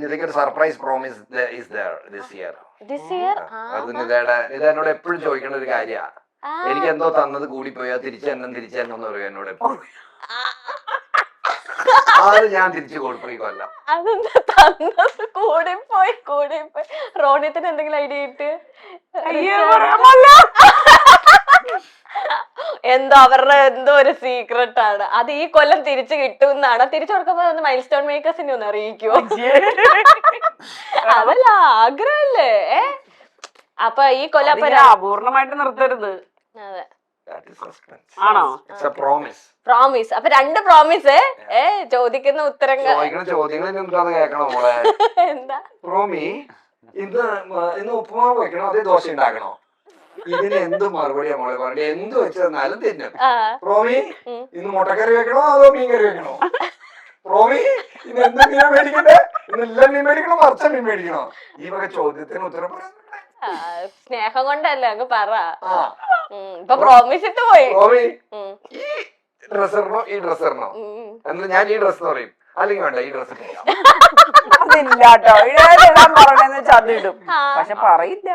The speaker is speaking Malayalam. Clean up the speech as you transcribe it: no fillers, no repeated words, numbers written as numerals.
ഒരു surprise promise is there this year. അത് നിതേനോട് എപ്പോഴും ചോദിക്കണ ഒരു കാര്യമാണ്. എനിക്ക് എന്തോ തന്നത് കൂടി പോയാ തിരിച്ചെന്നു പറയും എന്നോട് എപ്പോഴും. അത് ഞാൻ തിരിച്ചു കൊടുക്കും ഈ കൊല്ലം. അതെന്താ തന്നത് കൂടിപ്പോയി. റോണിത്തിന് എന്തെങ്കിലും ഐഡിയ ഇട്ട് എന്തോ അവരുടെ എന്തോ ഒരു സീക്രട്ട് ആണ് അത്. ഈ കൊല്ലം തിരിച്ചു കിട്ടുമെന്നാണ്. തിരിച്ചു കൊടുക്കുമ്പോ ഒന്ന് മൈൽ സ്റ്റോൺ മേക്കേഴ്സിനെ ഒന്ന് അറിയിക്കുവോ? അതല്ല ആഗ്രഹല്ലേ. അപ്പൊ ഈ കൊല്ലം അപൂർണമായിട്ട് നിർത്തരുത്. അതെ ആണോ? പ്രോമിസ്. അപ്പൊ 2 പ്രോമിസ്. ചോദിക്കുന്ന ഉത്തരങ്ങൾ കേൾക്കണോ മോളെ? എന്താ പ്രോമി, ഇന്ന് ഉപ്പുമാവ് വെക്കണോ അതേ ദോശ ഉണ്ടാക്കണോ? ഇതിന് എന്ത് മറുപടിയാ മോളെ പറഞ്ഞ? എന്ത് വെച്ച് തന്നാലും തിന്നും. പ്രോമി, ഇന്ന് മുട്ടക്കറി വെക്കണോ അതോ മീൻ കറി വെക്കണോ? പ്രോമി, ഇന്ന് എന്ത് മീൻ മേടിക്കണ്ടേ? ഇന്ന് എല്ലാം മീൻ മേടിക്കണോ മറിച്ച മീൻ മേടിക്കണോ? ഈ വക ചോദ്യത്തിന് ഉത്തരം പറയാൻ സ്നേഹം കൊണ്ടല്ലേ അങ്ങ് പറ. ഇപ്പൊ പ്രോമിസ് ഇട്ട് പോയി. ഈ ഡ്രസ്സറിനോ ഈ ഡ്രസ്സറിനോ എന്ന് ഞാൻ ഈ ഡ്രസ് പറയും. അല്ലെങ്കിൽ വേണ്ട ഈ ഡ്രസ് അതില്ലാട്ടോ. ഇടാൻ പറഞ്ഞെന്ന് വെച്ചാൽ അതിടും, പക്ഷെ പറയില്ല.